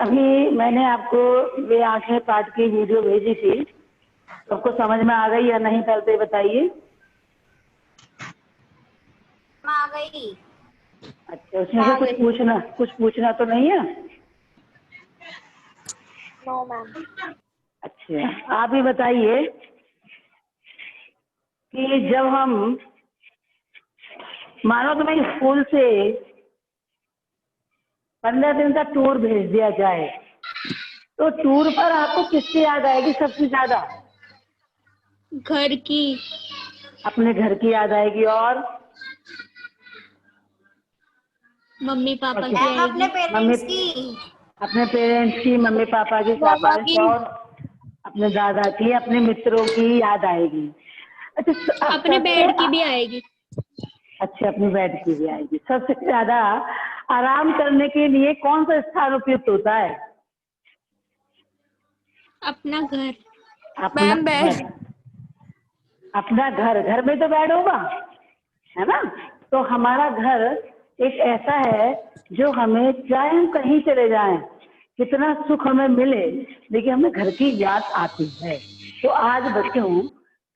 अभी मैंने आपको वे आंखें पाठ की वीडियो भेजी थी, तो आपको समझ में आ गई या नहीं, पहले तो बताइए। आ गई। अच्छा, उसमें से कुछ पूछना तो नहीं है? No ma'am. अच्छा, आप ही बताइए कि जब हम मानो तुम्हें स्कूल से 15 दिन का टूर भेज दिया जाए, तो टूर पर आपको किसकी याद आएगी सबसे ज्यादा? घर की। अपने घर की याद आएगी। और मम्मी पापा की मैम, आएगी। अपने पेरेंट्स की, मम्मी पापा की, पापा शाबाश। की। और अपने दादा की, अपने मित्रों की याद आएगी। अच्छा, अपने सबसे बेड की भी आएगी। अच्छे अपनी बेड की भी आएगी। सबसे ज्यादा आराम करने के लिए कौन सा स्थान उपयुक्त होता है? अपना घर। अपना घर। अपना घर, घर में तो बेड होगा, है ना? तो हमारा घर एक ऐसा है जो हमें, चाहे हम कहीं चले जाएं, कितना सुख हमें मिले, लेकिन हमें घर की याद आती है। तो आज बच्चों,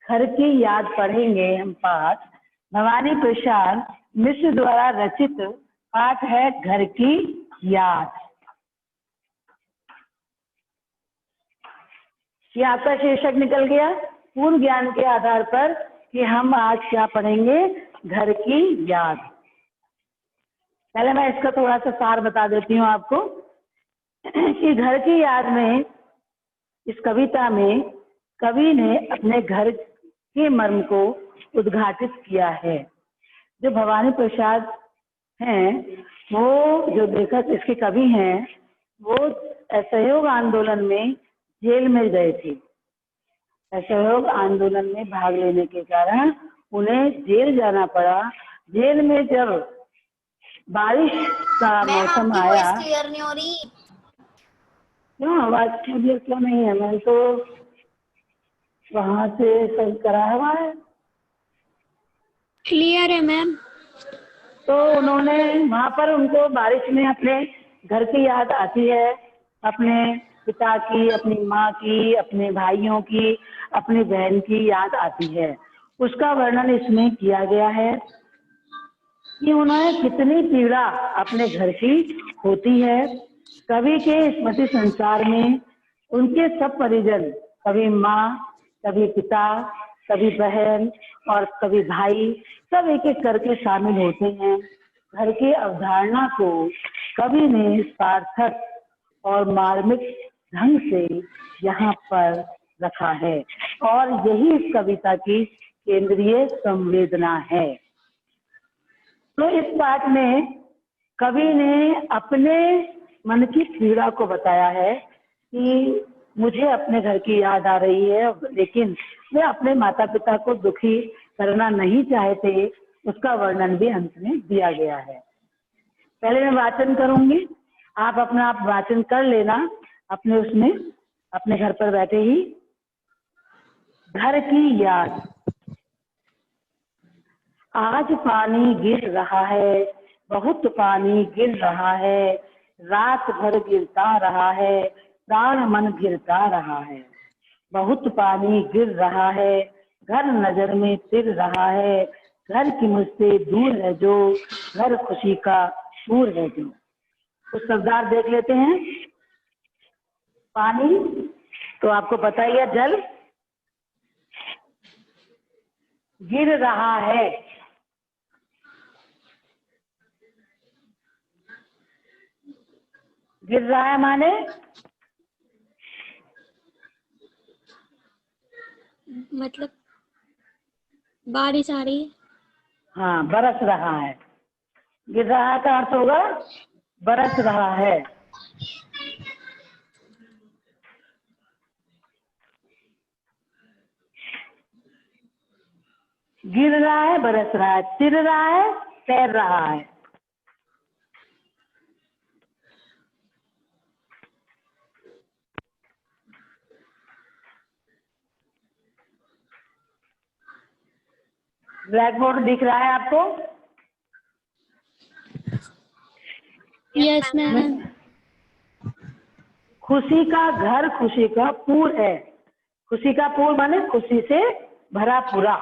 घर की याद पढ़ेंगे हम पाठ। भवानी प्रसाद मिश्र द्वारा रचित पाठ है घर की याद। ये आपका शीर्षक निकल गया पूर्ण ज्ञान के आधार पर कि हम आज क्या पढ़ेंगे, घर की याद। पहले मैं इसका थोड़ा सा सार बता देती हूँ आपको कि घर की याद में, इस कविता में कवि ने अपने घर के मर्म को उद्घाटित किया है। जो भवानी प्रसाद हैं, वो जो लेखक इसके कवि हैं, वो असहयोग आंदोलन में जेल में गए थे। असहयोग आंदोलन में भाग लेने के कारण उन्हें जेल जाना पड़ा। जेल में जब बारिश का मौसम आया, क्लियर नहीं हो रही। क्यों आवाज क्लियर क्यों नहीं है? मैंने तो वहां से सही करा हुआ है। क्लियर है मैम। तो उन्होंने वहां पर, उनको बारिश में अपने घर की याद आती है, अपने पिता की, अपनी माँ की, अपने भाइयों की, अपनी बहन की याद आती है। उसका वर्णन इसमें किया गया है कि उन्हें कितनी पीड़ा अपने घर की होती है। कवि के स्मृति संसार में उनके सब परिजन, कभी माँ, कभी पिता, कभी बहन और कभी भाई, सब एक एक करके शामिल होते हैं। घर की अवधारणा को कवि ने सार्थक और मार्मिक ढंग से यहाँ पर रखा है, और यही इस कविता की केंद्रीय संवेदना है। तो इस पाठ में कवि ने अपने मन की पीड़ा को बताया है कि मुझे अपने घर की याद आ रही है, लेकिन वे अपने माता पिता को दुखी करना नहीं चाहते। उसका वर्णन भी अंत में दिया गया है। पहले मैं वाचन करूंगी, आप अपना आप वाचन कर लेना अपने उसमें, अपने घर पर बैठे ही। घर की याद। आज पानी गिर रहा है, बहुत पानी गिर रहा है, रात भर गिरता रहा है, प्राण मन गिरता रहा है। बहुत पानी गिर रहा है, घर नजर में फिर रहा है, घर की मुझसे दूर है जो, घर खुशी का दूर है जो। कुछ शब्दार्थ देख लेते हैं। पानी तो आपको पता ही है, जल। गिर रहा है, गिर रहा है माने मतलब बारिश आ रही है। हाँ, बरस रहा है। गिर रहा का अर्थ होगा बरस रहा है। गिर रहा है, बरस रहा है, तिर रहा है, तैर रहा है। ब्लैक बोर्ड दिख रहा है आपको? Yes ma'am. खुशी का घर खुशी का पूर है। खुशी का पूर माने खुशी से भरा पूरा।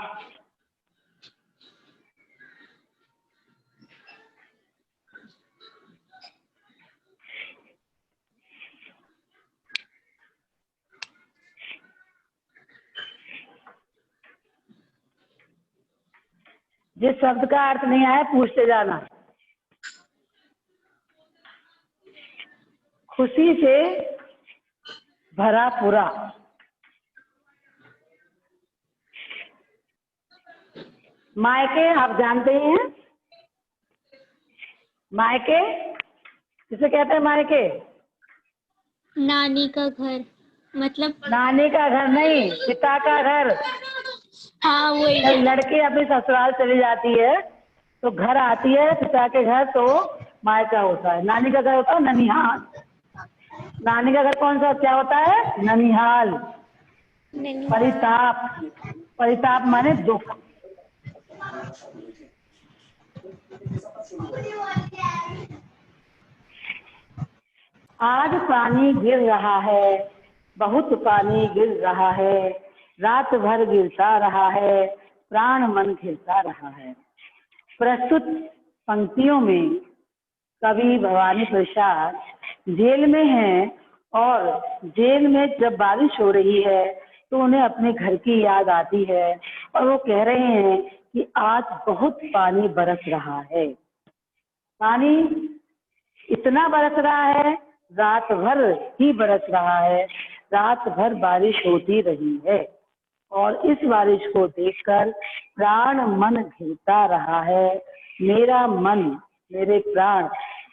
जिस शब्द का अर्थ नहीं आया पूछते जाना। खुशी से भरा पूरा। मायके आप जानते हैं? मायके किसे कहते हैं? मायके नानी का घर, मतलब नानी का घर नहीं, पिता का घर। हाँ वही। जब लड़की अपने ससुराल चली जाती है तो घर आती है पिता के घर, तो मायका होता है। नानी का घर होता है ननिहाल। नानी का घर कौन सा क्या होता है? ननिहाल। परिताप, परिताप माने दुख। आज पानी गिर रहा है, बहुत पानी गिर रहा है, रात भर गिरता रहा है, प्राण मन घिरता रहा है। प्रस्तुत पंक्तियों में कवि भवानी प्रसाद जेल में हैं और जेल में जब बारिश हो रही है तो उन्हें अपने घर की याद आती है और वो कह रहे हैं कि आज बहुत पानी बरस रहा है। पानी इतना बरस रहा है, रात भर ही बरस रहा है, रात भर बारिश होती रही है और इस बारिश को देखकर प्राण मन घिरता रहा है। मेरा मन, मेरे प्राण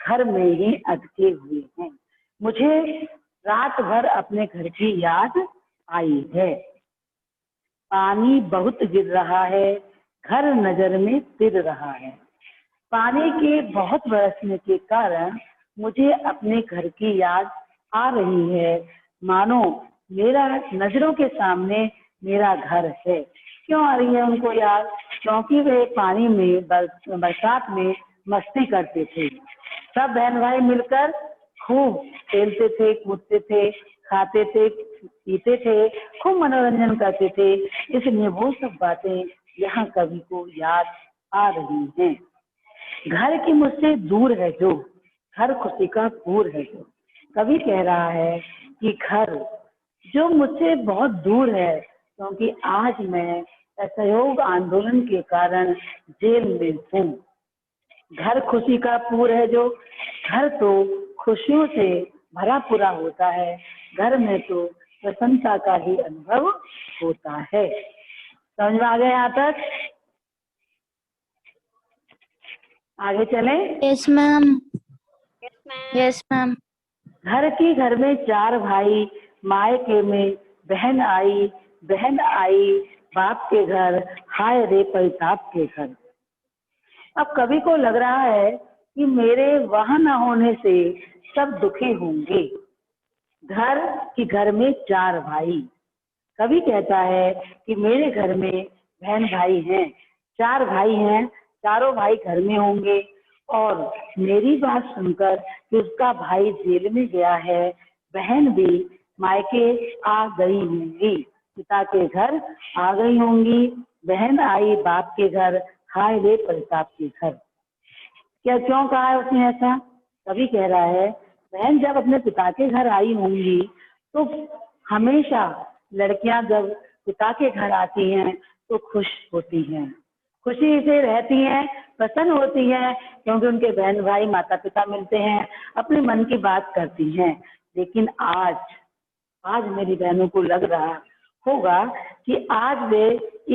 घर में ही अटके हुए हैं। मुझे रात भर अपने घर की याद आई है। पानी बहुत गिर रहा है, घर नजर में तिर रहा है। पानी के बहुत बरसने के कारण मुझे अपने घर की याद आ रही है, मानो मेरा नजरों के सामने मेरा घर है। क्यों आ रही है उनको याद? क्योंकि वे पानी में बरसात में मस्ती करते थे। सब बहन भाई मिलकर खूब खेलते थे, कूदते थे, खाते थे, पीते थे, खूब मनोरंजन करते थे। इसलिए वो सब बातें यहाँ कवि को याद आ रही हैं। घर की मुझसे दूर है जो, घर खुशी का पूर है जो। कवि कह रहा है कि घर जो मुझसे बहुत दूर है, क्योंकि आज मैं असहयोग आंदोलन के कारण जेल में हूँ। घर खुशी का पूर है जो, घर तो खुशियों से भरा पूरा होता है, घर में तो प्रसन्नता का ही अनुभव होता है। समझ में आ गया यहाँ तक? आगे चलें? Yes ma'am. Yes ma'am. घर में चार भाई, मायके में बहन आई, बहन आई बाप के घर, हाय रे परिताप के घर। अब कवि को लग रहा है कि मेरे वहां न होने से सब दुखी होंगे। घर में चार भाई। कवि कहता है कि मेरे घर में बहन भाई हैं, चार भाई हैं, चारों भाई घर में होंगे और मेरी बात सुनकर कि उसका भाई जेल में गया है, बहन भी मायके आ गई होंगी, पिता के घर आ गई होंगी, बहन आई बाप के घर, हाय रे परिताप के घर। क्या क्यों कहा है उसने ऐसा? कवि कह रहा है बहन जब अपने पिता के घर आई होंगी तो हमेशा लड़कियां जब पिता के घर आती हैं तो खुश होती हैं, खुशी से रहती हैं, प्रसन्न होती हैं, क्योंकि उनके बहन भाई माता पिता मिलते हैं, अपने मन की बात करती हैं। लेकिन आज मेरी बहनों को लग रहा होगा कि आज वे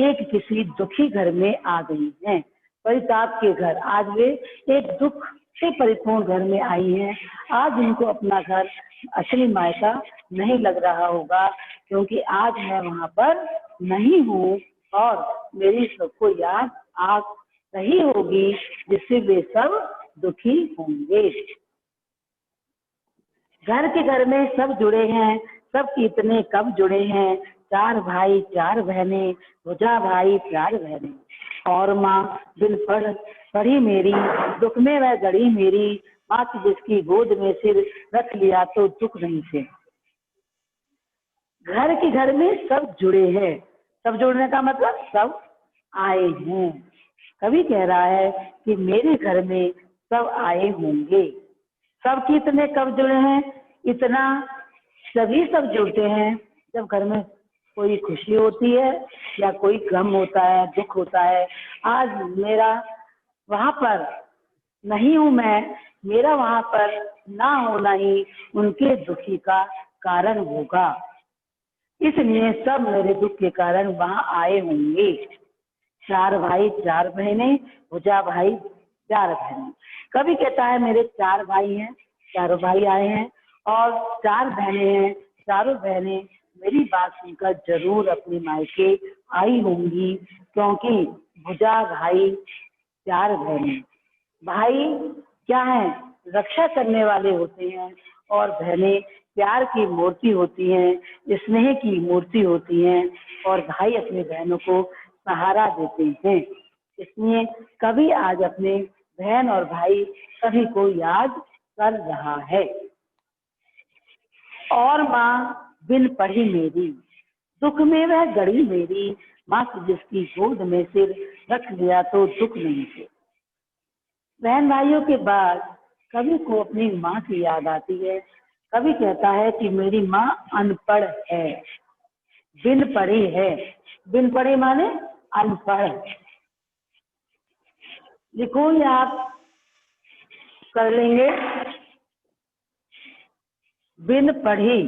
एक किसी दुखी घर में आ गई हैं, परिताप के घर। आज वे एक दुख से परिपूर्ण घर में आई हैं। आज उनको अपना घर असली मायका नहीं लग रहा होगा, क्योंकि आज मैं वहां पर नहीं हूँ और मेरी सबको याद आ रही होगी, जिससे वे सब दुखी होंगे। घर में सब जुड़े हैं, सब कितने कब जुड़े हैं, चार भाई चार बहनें, भुजा भाई चार बहनें। और माँ दिल पढ़ी मेरी, दुख में वह गड़ी मेरी, माँ की जिसकी गोद में सिर रख लिया तो दुख नहीं से। घर के घर में सब जुड़े हैं। सब जुड़ने का मतलब सब आए हैं। कवि कह रहा है कि मेरे घर में सब आए होंगे। सब कितने कब जुड़े हैं? इतना सभी सब जुड़ते हैं जब घर में कोई खुशी होती है या कोई गम होता है, दुख होता है। आज मेरा वहां पर नहीं हूं मैं, मेरा वहां पर ना होना ही उनके दुखी का कारण होगा, इसलिए सब मेरे दुख के कारण वहां आए होंगे। 4 भाई 4 बहनें, भुजा भाई 4 बहनें। कभी कहता है मेरे 4 भाई हैं, चारों भाई आए हैं, और 4 बहनें हैं, चारों बहनें मेरी बात सुनकर जरूर अपनी मायके आई होंगी, क्योंकि भुजा भाई 4 बहनें। भाई क्या है? रक्षा करने वाले होते हैं, और बहनें प्यार की मूर्ति होती हैं, स्नेह की मूर्ति होती हैं, और भाई अपनी बहनों को सहारा देते हैं। इसलिए कवि आज अपने बहन और भाई सभी को याद कर रहा है। और माँ बिन पढ़ी मेरी, दुख में वह गड़ी मेरी, माँ जिसकी गोद में सिर रख लिया तो दुख नहीं थे। बहन भाइयों के बाद कवि को अपनी माँ की याद आती है। कवि कहता है कि मेरी माँ अनपढ़ है, बिन पढ़ी है। बिन पढ़ी माने अनपढ़। लिखो या आप कर लेंगे। बिन पढ़ी,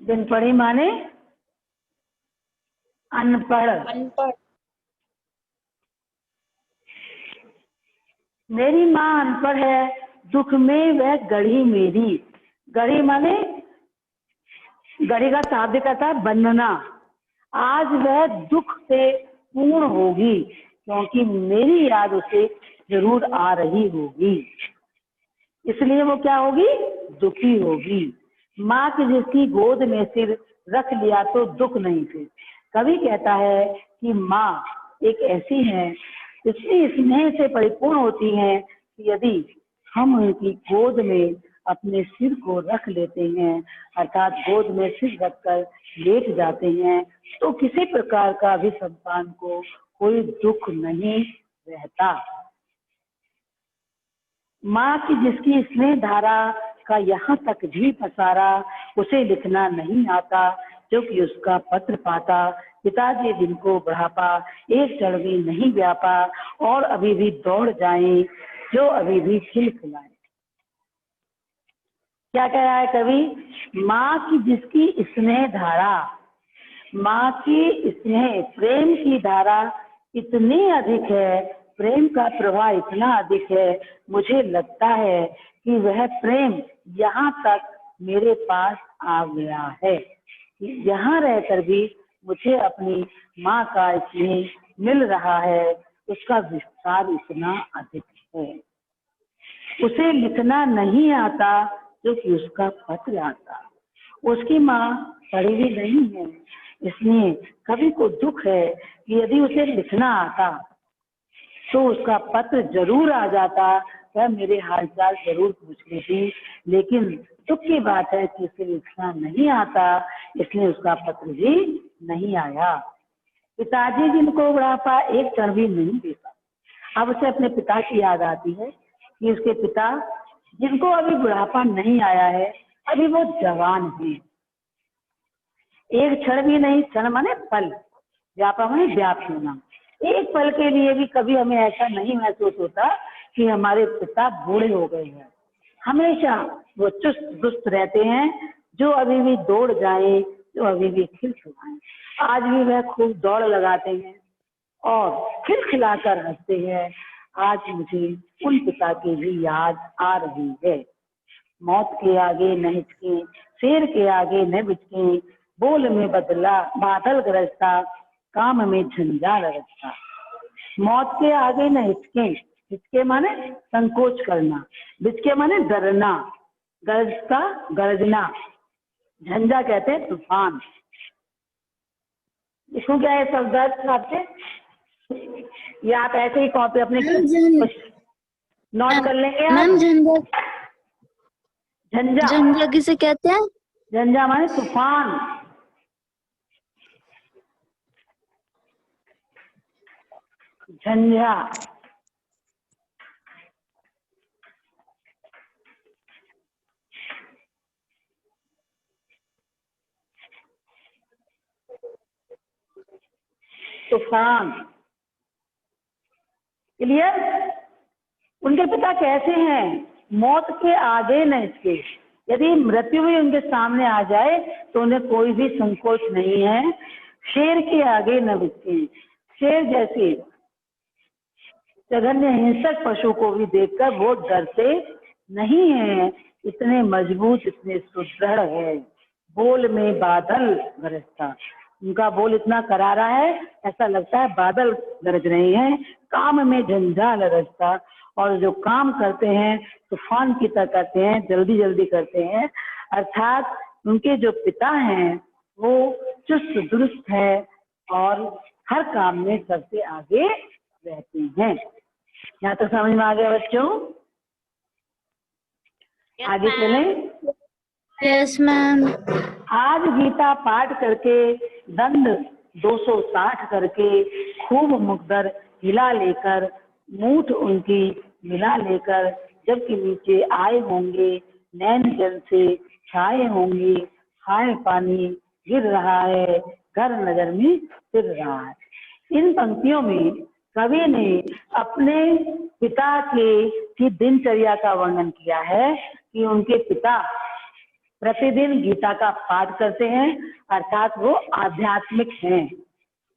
बिन पढ़ी माने अनपढ़। अनपढ़। मेरी माँ अनपढ़ है, दुख में वह गढ़ी मेरी। गढ़ी माने, गढ़ी का शाब्दिक अर्थ है बंधना। आज वह दुख से पूर्ण होगी, क्योंकि मेरी याद उसे जरूर आ रही होगी, इसलिए वो क्या होगी? दुखी होगी। माँ की जिसकी गोद में सिर रख लिया तो दुख नहीं थे। कवि कहता है कि माँ एक ऐसी है, इतनी स्नेह से परिपूर्ण होती है कि यदि हम उनकी गोद में अपने सिर को रख लेते हैं, अर्थात गोद में सिर रखकर लेट जाते हैं, तो किसी प्रकार का भी संतान को कोई दुख नहीं रहता। माँ की जिसकी स्नेह धारा का यहाँ तक भी पसारा, उसे लिखना नहीं आता जो कि उसका पत्र पाता। पिताजी दिन को बढ़ापा, एक क्षण भी नहीं व्यापा, और अभी भी दौड़ जाएं जो अभी भी खिलखिलाए। क्या कह रहा है कवि? माँ की जिसकी स्नेह धारा, माँ की स्नेह प्रेम की धारा इतनी अधिक है, प्रेम का प्रवाह इतना अधिक है, मुझे लगता है कि वह प्रेम यहाँ तक मेरे पास आ गया है। यहाँ रहकर भी मुझे अपनी माँ का स्नेह मिल रहा है, उसका विस्तार इतना अधिक है। उसे लिखना नहीं आता जो कि उसका पत्र आता। उसकी माँ पढ़ी भी नहीं है, इसलिए कवि को दुख है कि यदि उसे लिखना आता तो उसका पत्र जरूर आ जाता, वह मेरे हालचाल जरूर पूछ लेती। लेकिन दुख की बात है कि उसे लिखना नहीं आता, इसलिए उसका पत्र भी नहीं आया। पिताजी जिनको बुढ़ापा एक क्षण भी नहीं देता। अब उसे अपने पिता की याद आती है कि उसके पिता जिनको अभी बुढ़ापा नहीं आया है, अभी वो जवान हैं, एक क्षण भी नहीं, क्षण माने पल, व्यापा माने व्याप्त होना। एक पल के लिए भी कभी हमें ऐसा नहीं महसूस होता कि हमारे पिता बूढ़े हो गए हैं। हमेशा वो चुस्त दुरुस्त रहते हैं, जो अभी भी दौड़ जाए, जो अभी भी खिलखिलाएं। आज भी वह खूब दौड़ लगाते हैं और खिलखिलाकर हंसते हैं। आज मुझे उन पिता की भी याद आ रही है। मौत के आगे न हिचके, शेर के आगे न बिचके, बोल में बदला बादल गरजता, काम में झंझार रचता। मौत के आगे न हिचके, हिचके माने संकोच करना, बिचके माने डरना, गरजता गरजना, झंझा कहते हैं तूफान। इसको क्या है शब्द आपसे? या आप ऐसे ही कॉपी अपने नोट कर लेंगे आप? मैम झंझा, झंझा, झंझा किसे कहते हैं? झंझा माने तूफान। झंझा तूफान। क्लियर? उनके पिता कैसे हैं? मौत के आगे न इसके। यदि मृत्यु भी उनके सामने आ जाए तो उन्हें कोई भी संकोच नहीं है। शेर के आगे न बिकते। शेर जैसे जघन्य हिंसक पशु को भी देखकर वो डरते नहीं है। इतने मजबूत, इतने सुदृढ़ है। बोल में बादल गरजता। उनका बोल इतना करारा है, ऐसा लगता है बादल गरज रहे हैं। काम में जंजाल रचता, और जो काम करते हैं तूफान की तरह करते हैं, जल्दी जल्दी करते हैं। अर्थात उनके जो पिता हैं वो चुस्त दुरुस्त है और हर काम में सबसे आगे रहते हैं। यहाँ तो समझ में आ गया बच्चों? आगे चलें। Yes ma'am. आज गीता पाठ करके, दंड 260 करके, खूब मुकदर हिला लेकर, मूठ उनकी मिला लेकर, जबकि नीचे आए होंगे, नैन जल से छाए होंगे, हाय पानी गिर रहा है, घर नगर में फिर रहा है। इन पंक्तियों में कवि ने अपने पिता की दिनचर्या का वर्णन किया है कि उनके पिता प्रतिदिन गीता का पाठ करते हैं, अर्थात वो आध्यात्मिक हैं,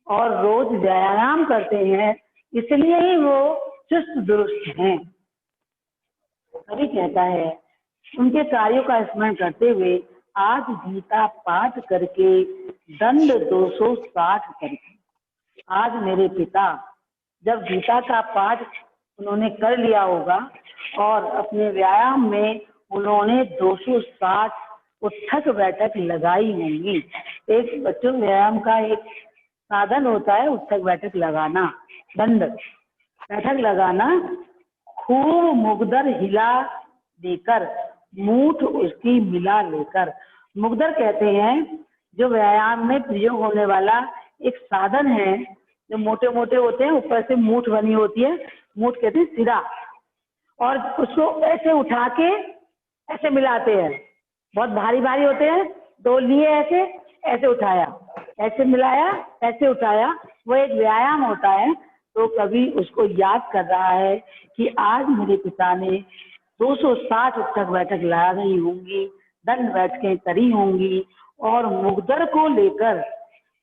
और रोज व्यायाम करते हैं, इसलिए ही वो चुस्त दुरुस्त हैं। कवि कहता है, उनके कार्यों का स्मरण करते हुए आज गीता पाठ करके, दंड 260 करके। आज मेरे पिता जब गीता का पाठ उन्होंने कर लिया होगा और अपने व्यायाम में उन्होंने 260 उठक बैठक लगाई होंगी। एक बच्चों व्यायाम का एक साधन होता है उठक बैठक लगाना, दंड बैठक लगाना। खूब मुकदर हिला देकर, मूठ उसकी मिला लेकर। मुकदर कहते हैं जो व्यायाम में प्रयोग होने वाला एक साधन है, जो मोटे मोटे होते हैं, ऊपर से मूठ बनी होती है, मूठ कहते हैं सिरा, और उसको ऐसे उठा के ऐसे मिलाते हैं। बहुत भारी भारी होते हैं, दो लिए ऐसे ऐसे उठाया, ऐसे मिलाया, ऐसे उठाया, वो एक व्यायाम होता है। तो कभी उसको याद कर रहा है कि आज मेरे पिता ने 260 उठक बैठक लगाई होंगी, दंड बैठकें करी होंगी, और मुकदर को लेकर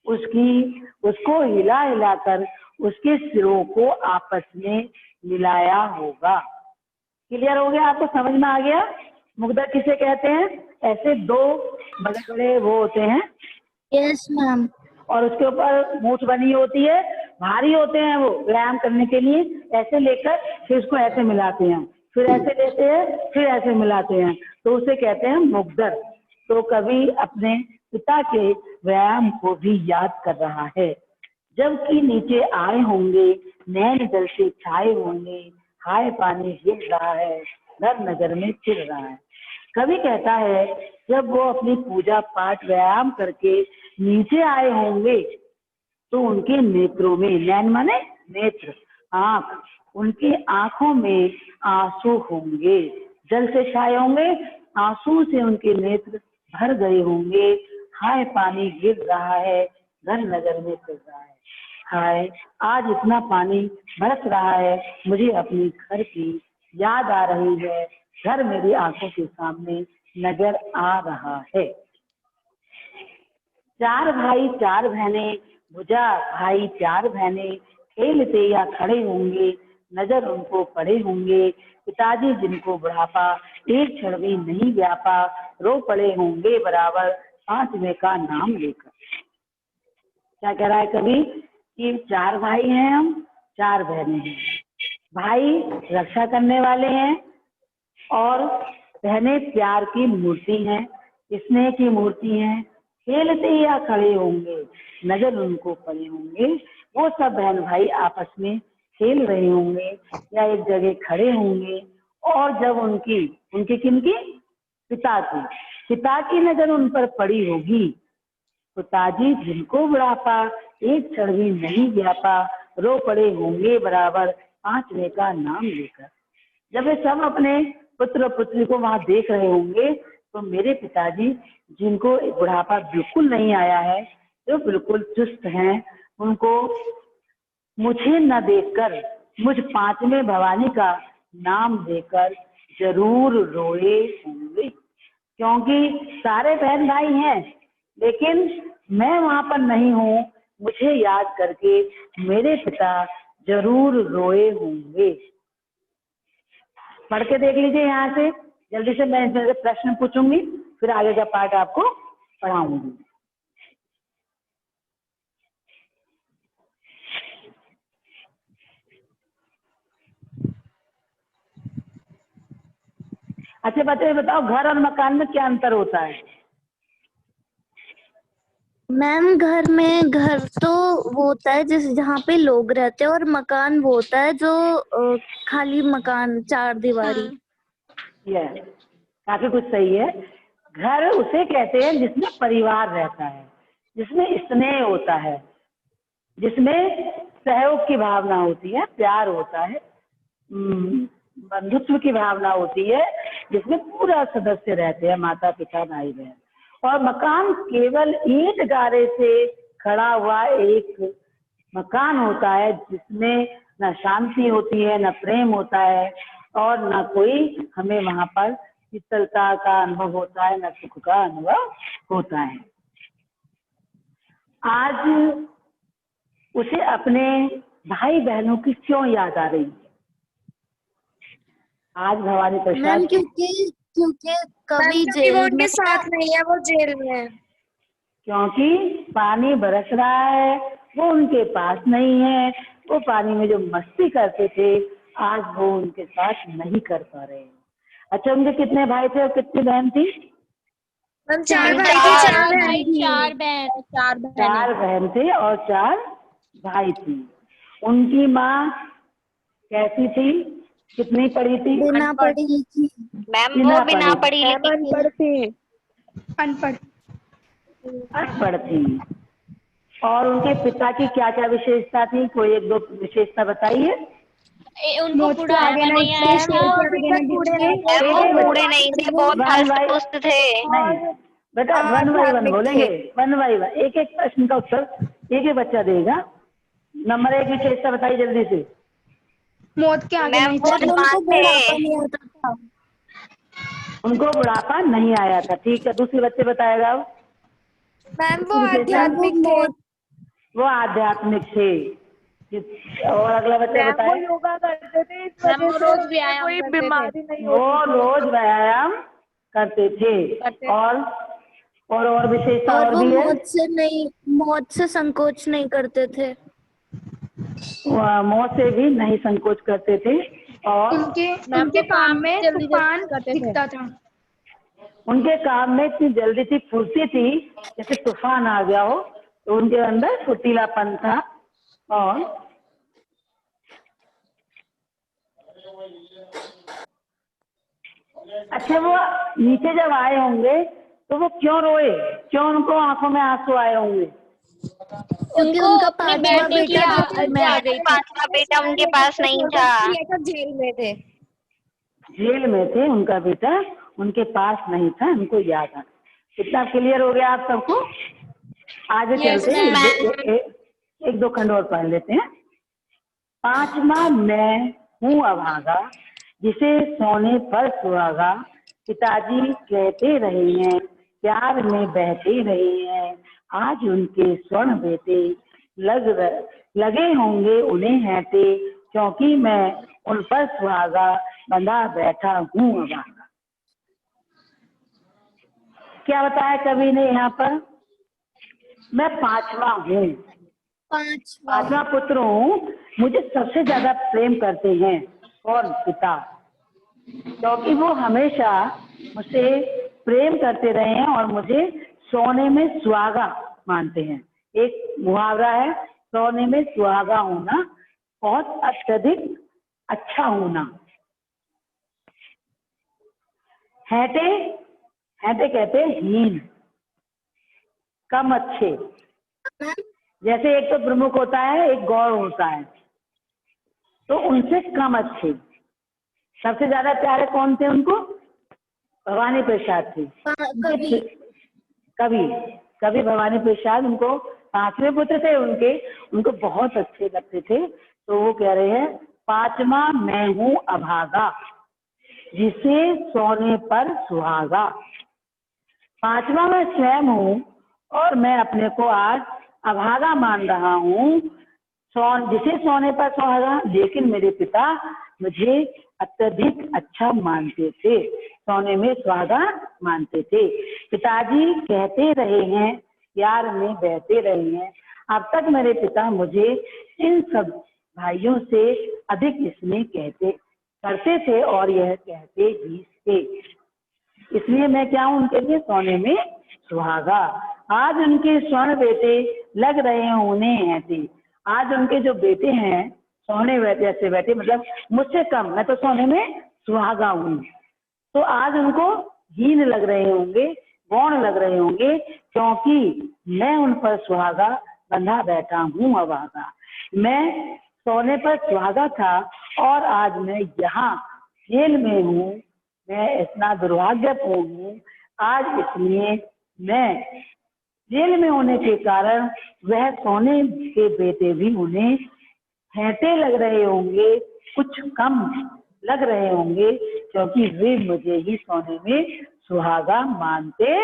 उसको हिला हिलाकर उसके सिरों को आपस में मिलाया होगा। क्लियर हो गया? आपको समझ में आ गया? मुकदर किसे कहते हैं? ऐसे दो बड़े बड़े वो होते हैं, यस मैम। और उसके ऊपर मूठ बनी होती है, भारी होते हैं वो व्यायाम करने के लिए। ऐसे लेकर फिर उसको ऐसे मिलाते हैं, फिर ऐसे लेते हैं, फिर ऐसे मिलाते हैं, तो उसे कहते हैं मुकदर। तो कभी अपने पिता के व्यायाम को भी याद कर रहा है। जबकि नीचे आए होंगे, नैन जल से छाए होंगे, हाय पानी गिर रहा है, घर नगर में फिर रहा है। कवि कहता है जब वो अपनी पूजा पाठ व्यायाम करके नीचे आए होंगे तो उनके नेत्रों में, नैन माने नेत्र, आंख, उनकी आंखों में आंसू होंगे। जल से छाए होंगे, आंसू से उनके नेत्र भर गए होंगे। हाय पानी गिर रहा है, घर नगर में फिर रहा है। हाय आज इतना पानी बरस रहा है, मुझे अपने घर की याद आ रही है, घर मेरी आंखों के सामने नजर आ रहा है। चार भाई चार बहनें, भुजा भाई चार बहनें, खेलते या खड़े होंगे, नजर उनको पड़े होंगे। पिताजी जिनको बुढ़ापा एक क्षण भी नहीं व्यापा, रो पड़े होंगे बराबर पांचवे का नाम लेकर। क्या कह रहा है कवि कि चार भाई हैं हम, चार बहनें हैं। भाई रक्षा करने वाले हैं और बहनें प्यार की मूर्ति हैं, स्नेह की मूर्ति हैं। खेलते या खड़े होंगे, नजर उनको पड़े होंगे। वो सब बहन भाई आपस में खेल रहे होंगे या एक जगह खड़े होंगे, और जब उनकी किनकी पिता की पिता की नजर उन पर पड़ी होगी। पिताजी जिनको बुढ़ापा एक क्षण भी नहीं व्यापा, रो पड़े होंगे बराबर पांचवे का नाम लेकर। जब वे सब अपने पुत्र पुत्री को वहां देख रहे होंगे तो मेरे पिताजी जिनको बुढ़ापा बिल्कुल नहीं आया है, जो बिल्कुल चुस्त हैं, उनको मुझे न देखकर मुझ पांचवें भवानी का नाम देकर जरूर रोए होंगे। क्योंकि सारे बहन भाई हैं, लेकिन मैं वहां पर नहीं हूँ, मुझे याद करके मेरे पिता जरूर रोए होंगे। पढ़ के देख लीजिए यहाँ से, जल्दी से मैं इसमें से प्रश्न पूछूंगी, फिर आगे का पाठ आपको पढ़ाऊंगी। अच्छा बच्चे बताओ, घर और मकान में क्या अंतर होता है? मैम घर तो वो होता है जिस जहाँ पे लोग रहते हैं, और मकान वो होता है जो खाली मकान, चार दीवारी। ये काफी कुछ सही है। घर उसे कहते हैं जिसमें परिवार रहता है, जिसमें स्नेह होता है, जिसमें सहयोग की भावना होती है, प्यार होता है, बंधुत्व की भावना होती है, जिसमें पूरा सदस्य रहते हैं, माता पिता भाई बहन। और मकान केवल ईंट गारे से खड़ा हुआ एक मकान होता है, जिसमें न शांति होती है, न प्रेम होता है, और न कोई हमें वहां पर शीतलता का अनुभव होता है, न सुख का अनुभव होता है। आज उसे अपने भाई बहनों की क्यों याद आ रही है? आज भवानी मैम प्रसाद क्योंकि कभी वो जेल उनके में साथ नहीं है, वो जेल में है। क्योंकि पानी बरस रहा है, वो उनके पास नहीं है। वो पानी में जो मस्ती करते थे, आज वो उनके साथ नहीं कर पा रहे हैं। अच्छा, उनके कितने भाई थे और कितनी बहन थी? हम चार भाई थे, चार बहन थी। चार बहन थे और 4 भाई थी। उनकी माँ कैसी थी? कितनी पढ़ी थी? बिना पढ़ी लिखी। मैम वो बिना पढ़ी लिखी अनपढ़ थी। अनपढ़ अनपढ़ थी। और उनके पिता की क्या क्या विशेषता थी? कोई एक दो विशेषता बताइए। उनको बुढ़ापा नहीं आया था। वो बूढ़े नहीं थे, बहुत हष्ट पुष्ट थे। नहीं बेटा, वन बाई वन बोलेंगे, वन बाई वन, एक एक प्रश्न का उत्तर एक एक बच्चा देगा। नंबर 1 विशेषता बताइए जल्दी से। मौत के आगे मैम नहीं वो थे। जवान थे। उनको बुढ़ापा नहीं आया था, ठीक है। दूसरे बच्चे बताएगा। मैम वो आध्यात्मिक थे। वो आध्यात्मिक थे। और अगला बच्चा बताए। योगा करते थे, इस वजह से रोज व्यायाम कोई बीमारी नहीं वो रोज व्यायाम करते थे। और विशेषता और और वो भी है। मौत से संकोच नहीं करते थे। मौत से भी नहीं संकोच करते थे। और उनके काम में तूफान दिखता था। उनके काम में इतनी जल्दी थी, फुर्ती थी, जैसे तूफान आ गया हो, तो उनके अंदर फुर्तीलापन था। और अच्छा, वो नीचे जब आए होंगे तो वो क्यों रोए? क्यों उनको आंखों में आंसू आए होंगे? क्योंकि उनका पांचवा बेटा पांचवा बेटा उनके पास नहीं था। जेल में थे। जेल में थे, उनका बेटा उनके पास नहीं था, उनको याद आ। कितना क्लियर हो गया आप सबको? आगे चलते हैं, एक दो खंड और पढ़ लेते हैं। पांचवा मैं हूँ अभागा, जिसे सोने पर सुहागा। पिताजी कहते रहे हैं, प्यार में बहते रहे हैं। आज उनके स्वर्ण बेटे लगे होंगे उन्हें हैते, क्योंकि मैं उन पर सुहागा बंधा बैठा हूँ अभागा। क्या बताया कवि ने यहाँ पर? मैं पांचवा हूँ, पांचवा पुत्र हूँ। मुझे सबसे ज्यादा प्रेम करते हैं और पिता, क्योंकि वो हमेशा मुझसे प्रेम करते रहे हैं और मुझे सोने में सुहागा मानते हैं। एक मुहावरा है, सोने में सुहागा होना, बहुत अत्यधिक अच्छा होना। हैटे हैते कहते हीन, कम अच्छे। जैसे एक तो प्रमुख होता है, एक गौर होता है, तो उनसे कम अच्छे। सबसे ज्यादा प्यारे कौन थे उनको? भवानी प्रसाद थे। कवि कवि भवानी प्रसाद उनको 5वें पुत्र थे उनके, उनको बहुत अच्छे लगते थे। तो वो कह रहे हैं 5वां मैं हूँ अभागा, जिसे सोने पर सुहागा। 5वां मैं स्वयं हूँ और मैं अपने को आज अभागा मान रहा हूँ, जिसे सोने पर सुहागा। लेकिन मेरे पिता मुझे अत्यधिक अच्छा मानते थे, सोने में सुहागा मानते थे। पिताजी कहते रहे हैं, प्यार में बहते रहे हैं। अब तक मेरे पिता मुझे इन सब भाइयों से अधिक स्नेह करते थे और यह कहते भी थे। इसलिए मैं क्या हूँ उनके लिए? सोने में सुहागा। आज उनके स्वर्ण बेटे लग रहे हैं उन्हें हैते। आज उनके जो बेटे हैं सोने जैसे बेटे, मतलब मुझसे कम, मैं तो सोने में सुहागा हूँ। तो आज उनको हीन लग रहे होंगे, गौण लग रहे होंगे, क्योंकि मैं उन पर सुहागा बंधा बैठा हूँ अभागा। मैं सोने पर सुहागा था और आज मैं यहाँ जेल में हूँ। मैं इतना दुर्भाग्यपूर्ण हूँ आज, इसलिए मैं जेल में होने के कारण वह सोने के बेटे भी उन्हें हैते लग रहे होंगे, कुछ कम लग रहे होंगे, क्योंकि वे मुझे ही सोने में सुहागा मानते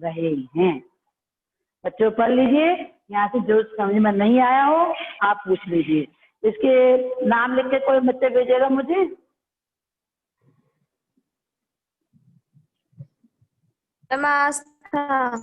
रहे हैं। बच्चों पढ़ लीजिए, यहाँ से जो समझ में नहीं आया हो आप पूछ लीजिए। इसके नाम लिख के कोई बच्चे भेजेगा मुझे? नमस्कार।